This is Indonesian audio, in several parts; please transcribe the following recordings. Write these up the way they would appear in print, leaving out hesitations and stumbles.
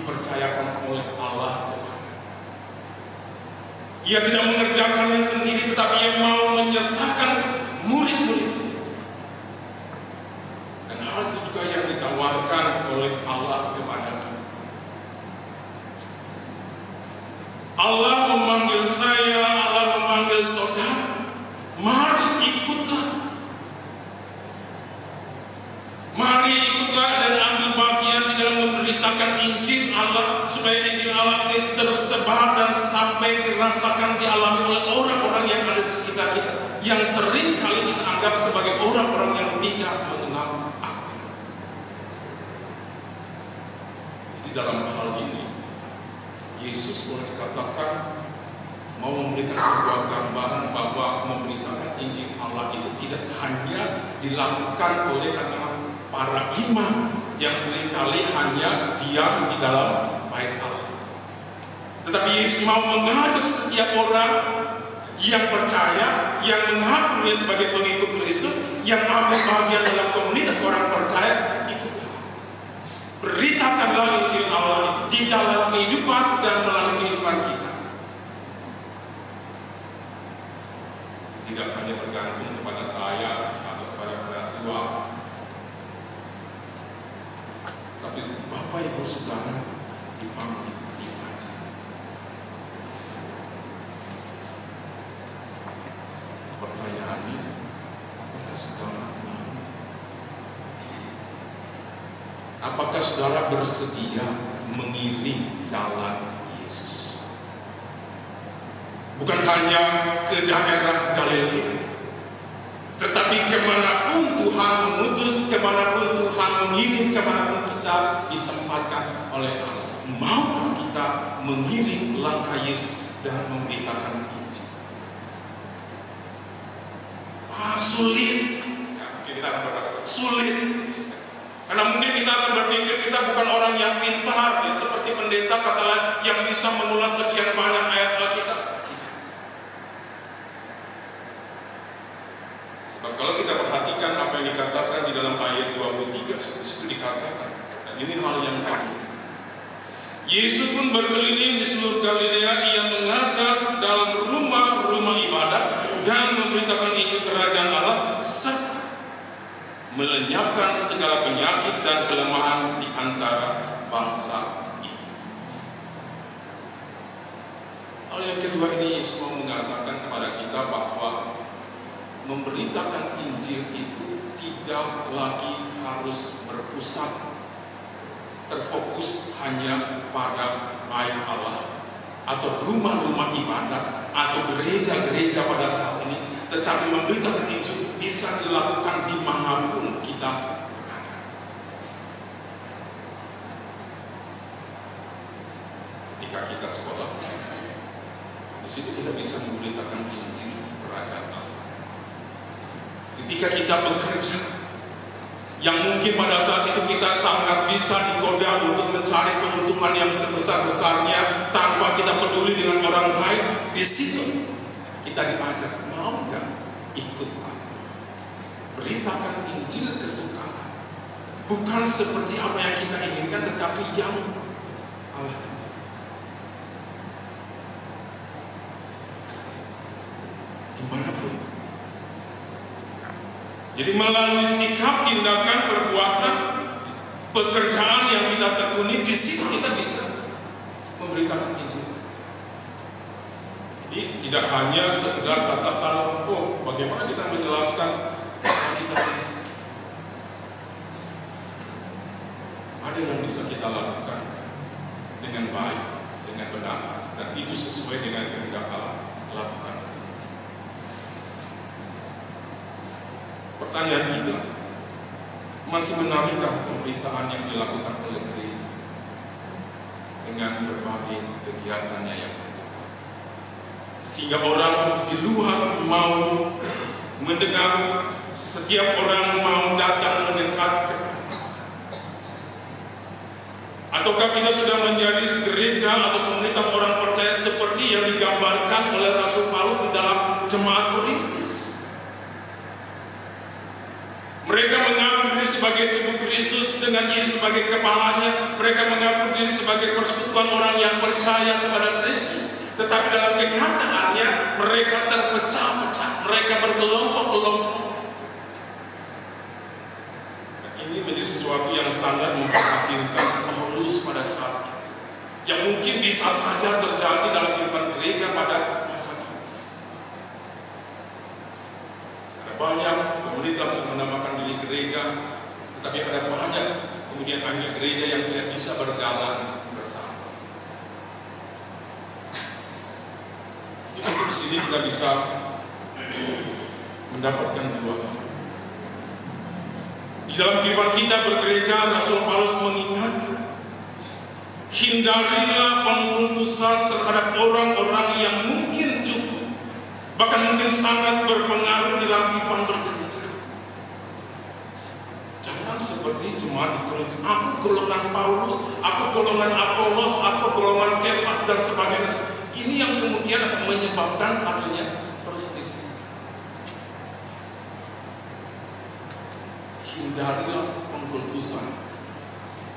dipercayakan oleh Allah. Ia tidak mengerjakannya sendiri, tetapi ia mau menyertakan murid-murid. Dan hal itu juga yang ditawarkan oleh Allah kepada kita. Allah memanggil saya, Allah memanggil saudara, mari ikutlah. Mari ikutlah dan ambil bagian di dalam memberitakan Injil Allah, supaya Injil Allah ini tersebar dan sampai dirasakan, dialami oleh orang-orang yang ada di sekitar kita, yang sering kali kita anggap sebagai orang-orang yang tidak mengenal Allah. Di dalam hal ini Yesus boleh dikatakan mau memberikan sebuah gambaran bahwa memberitakan Injil Allah itu tidak hanya dilakukan oleh para imam yang seringkali hanya diam di dalam bait Allah, tetapi Yesus mau mengajak setiap orang yang percaya, yang mengaku dia sebagai pengikut Kristus, yang ambil bagian dalam komunitas orang percaya, ikutlah. Beritakanlah Injil Allah itu di dalam kehidupan dan melalui kehidupan kita. Tidak hanya bergantung kepada saya atau kepada orang tua, tapi Bapak Ibu Saudara dipanggil diajak. Pertanyaannya, apakah saudara mau? Apakah saudara bersedia mengiring jalan Yesus? Bukan hanya ke daerah Galilea, tetapi kemanapun Tuhan mengutus, kemanapun Tuhan mengirim, kemanapun kita ditempatkan oleh Allah. Maukah kita mengiring langkah Yesus dan memberitakan Injil? Sulit. Kita akan berkata sulit. Karena mungkin kita akan berpikir kita bukan orang yang pintar, ya, seperti pendeta katalah yang bisa mengulas sekian banyak ayat Alkitab. Sebab kalau kita perhatikan apa yang dikatakan di dalam ayat 23, itu dikatakan, dan ini hal yang penting. Yesus pun berkeliling di seluruh Galilea, ia mengajar dalam rumah-rumah ibadat dan memberitakan Injil kerajaan Allah, serta melenyapkan segala penyakit dan kelemahan di antara bangsa itu. Hal yang kedua ini Yesus mau mengatakan kepada kita bahwa memberitakan Injil itu tidak lagi harus berpusat terfokus hanya pada bait Allah atau rumah-rumah ibadat atau gereja-gereja pada saat ini, tetapi memberitakan Injil bisa dilakukan dimanapun kita berada. Ketika kita sekolah, di situ kita bisa memberitakan Injil kerajaan Allah. Ketika kita bekerja, yang mungkin pada saat itu kita sangat bisa digoda untuk mencari keuntungan yang sebesar-besarnya tanpa kita peduli dengan orang lain, di situ kita diajak, mau nggak ikut aku? Beritakan Injil kesukaan, bukan seperti apa yang kita inginkan, tetapi yang Allah. Dimanapun. Jadi melalui sikap, tindakan, perbuatan, pekerjaan yang kita tekuni, di situ kita bisa memberitakan Injil. Jadi tidak hanya sekedar katakan, oh bagaimana kita menjelaskan kita. Ada yang bisa kita lakukan dengan baik, dengan benar, dan itu sesuai dengan kehendak Allah. Lakukan. Pertanyaan kita, masih benarkah pemberitaan yang dilakukan oleh gereja dengan berbagai kegiatannya yang berbeda, sehingga orang di luar mau mendengar, setiap orang mau datang mendekat kepada Allah? Ataukah kita sudah menjadi gereja atau komunitas orang percaya seperti yang digambarkan oleh Rasul Paulus di dalam jemaat Korintus? Mereka mengaku diri sebagai tubuh Kristus dengan Yesus sebagai kepalanya. Mereka mengaku diri sebagai sebagai persekutuan orang yang percaya kepada Kristus, tetapi dalam kenyataannya mereka terpecah-pecah, mereka berkelompok-kelompok. Dan ini menjadi sesuatu yang sangat memprihatinkan Paulus pada saat itu, yang mungkin bisa saja terjadi dalam kehidupan gereja pada masa itu. Ada banyak komunitas yang menamakan diri gereja, tetapi ada banyak kemudian akhirnya gereja yang tidak bisa berjalan bersama. Jadi di sini kita bisa mendapatkan dua hal. Di dalam kehidupan kita bergereja, Rasul Paulus mengingatkan, hindarilah pengkultusan terhadap orang-orang yang mungkin cukup, bahkan mungkin sangat berpengaruh dalam kehidupan bergereja. Jangan seperti jemaat di Korintus, aku golongan Paulus, aku golongan Apolos, aku golongan Kefas dan sebagainya. Ini yang kemudian akan menyebabkan adanya perselisihan. Hindarilah pengkultusan.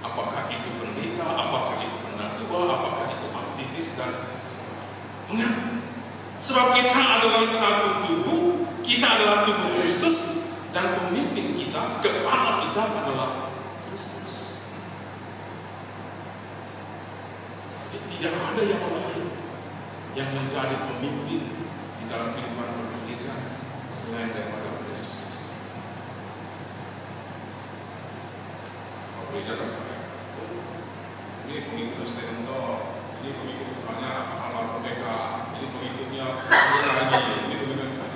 Apakah itu pendeta, apakah itu penatua, apakah itu aktivis dan sebagainya. Sebab kita adalah satu tubuh, kita adalah tubuh Kristus, dan pemimpin kita, kepala kita adalah Kristus. Jadi tidak ada yang lain yang menjadi pemimpin di dalam kehidupan bergereja selain daripada Kristus. Kalau gereja tak sampai, ini pengikut Stento, ini pengikut misalnya Alfa Omega, ini pengikutnya lagi, ini pengikutnya.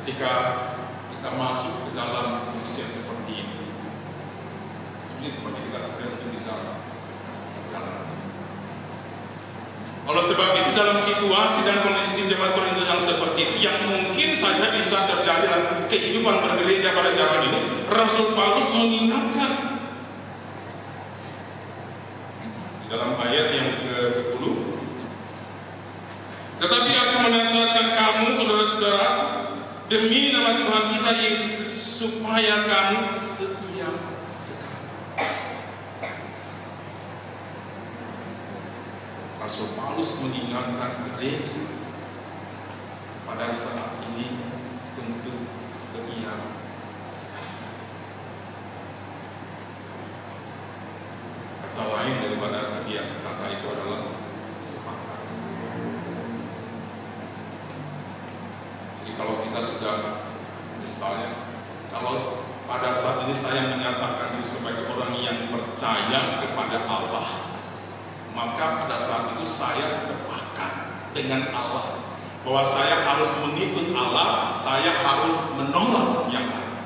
Ketika kita masuk ke dalam kondisi yang seperti ini, sulit bagi kita untuk bisa berjalan. Oleh sebab itu, dalam situasi dan kondisi jemaat Korintus yang seperti itu, yang mungkin saja bisa terjadi dalam kehidupan bergereja pada zaman ini, Rasul Paulus mengingatkan di dalam ayat yang ke-10, tetapi aku menasihatkan kamu, saudara-saudara, demi nama Tuhan kita Yesus Kristus, supaya kamu setia sekali. Rasul Paulus mengingatkan gereja pada saat ini untuk setia sekali. Kata lain daripada setia sekali itu adalah sepakat. Jadi kalau kita sudah, misalnya, kalau pada saat ini saya menyatakan diri sebagai orang yang percaya kepada Allah, maka pada saat itu saya sepakat dengan Allah bahwa saya harus mengikut Allah, saya harus menolak yang lain.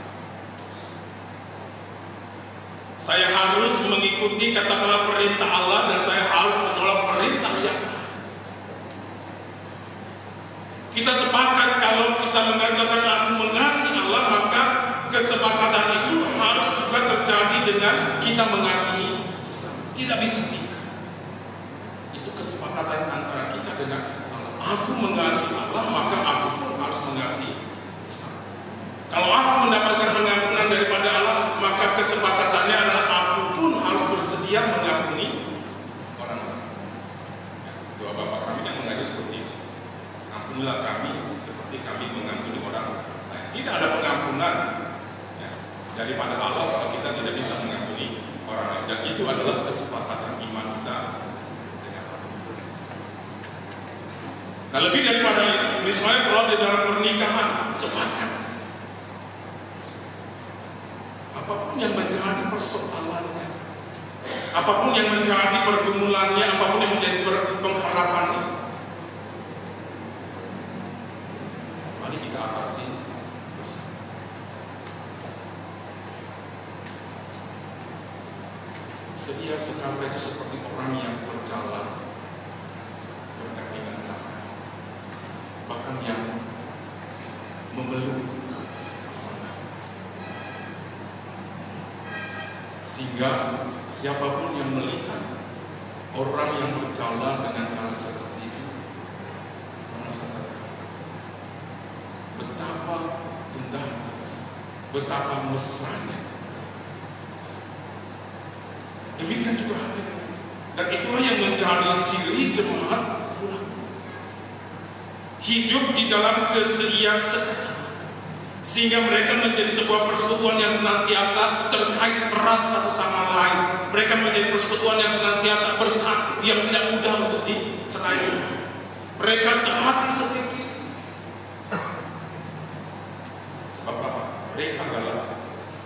Saya harus mengikuti katakanlah perintah Allah dan saya harus menolak perintah yang lain. Kita sepakat kalau kita mengatakan aku mengasihi Allah, maka kesepakatan itu harus juga terjadi dengan kita mengasihi sesama. Tidak bisa tidak. Itu kesepakatan antara kita dengan Allah. Aku mengasihi Allah, maka aku pun harus mengasihi sesama. Kalau aku mendapatkan pengampunan daripada Allah, maka kesepakatannya adalah aku pun harus bersedia mengampuni orang lain. Doa Bapa kami yang mengajar seperti ini. Ampunilah kami seperti kami mengampuni orang lain. Tidak ada pengampunan daripada Allah kalau kita tidak bisa mengampuni orang lain. Dan itu adalah kesepakatan iman kita dengan Allah. Nah, lebih daripada itu, misalnya kalau di dalam pernikahan sepakat, apapun yang menjadi persoalannya, apapun yang menjadi pergumulannya, apapun yang menjadi pengharapannya, mari kita atasi bersama. Setia sekali itu seperti orang yang berjalan berdampingan tangan, bahkan yang memeluk pasangan, sehingga siapapun yang melihat orang yang berjalan dengan cara seperti itu merasa betapa indah, betapa mesranya. Demikian juga halnya. Dan itulah yang menjadi ciri jemaat pulang. Hidup di dalam kesedia sekatan, sehingga mereka menjadi sebuah persekutuan yang senantiasa terkait erat satu sama lain. Mereka menjadi persekutuan yang senantiasa bersatu, yang tidak mudah untuk dicerai. Mereka sehati sepikir. Sebab apa? Mereka adalah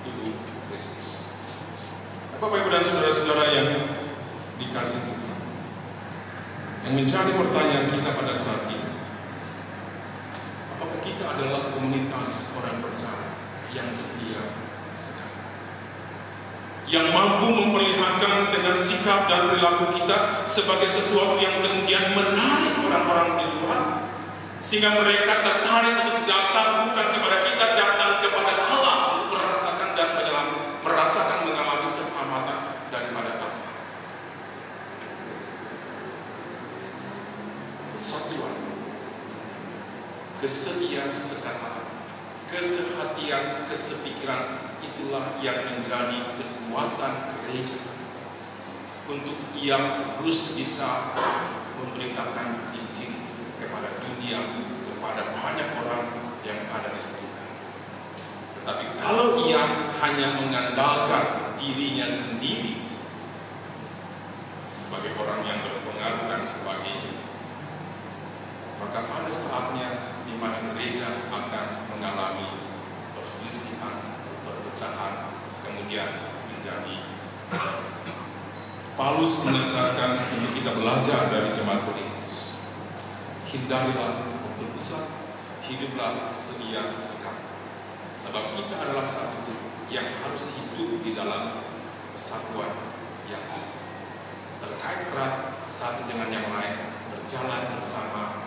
tubuh Kristus. Bapak, Ibu, dan saudara-saudara yang dikasihi Tuhan, yang menjadi pertanyaan kita pada saat ini, apakah kita adalah komunitas orang percaya yang setia sekali, yang mampu memperlihatkan dengan sikap dan perilaku kita sebagai sesuatu yang kemudian menarik orang-orang di luar, sehingga mereka tertarik untuk datang bukan kepada kita, datang kepada Allah untuk merasakan dan merasakan mengalami keselamatan daripada Allah. Kesatuan, kesedia sekatan, kesehatian, kesepikiran, itulah yang menjadi kekuatan gereja untuk ia terus bisa memberitakan Injil kepada dunia, kepada banyak orang yang ada di sekitar. Tetapi kalau ia hanya mengandalkan dirinya sendiri sebagai orang yang berpengaruh dan sebagainya, maka ada saatnya di mana gereja akan mengalami perselisihan, perpecahan, kemudian menjadi sia-sia. Paulus mendasarkan untuk kita belajar dari jemaat Korintus. Hindarilah perpecahan, hiduplah sedia sekali. Sebab kita adalah satu tubuh yang harus hidup di dalam kesatuan yang terkait erat satu dengan yang lain, berjalan bersama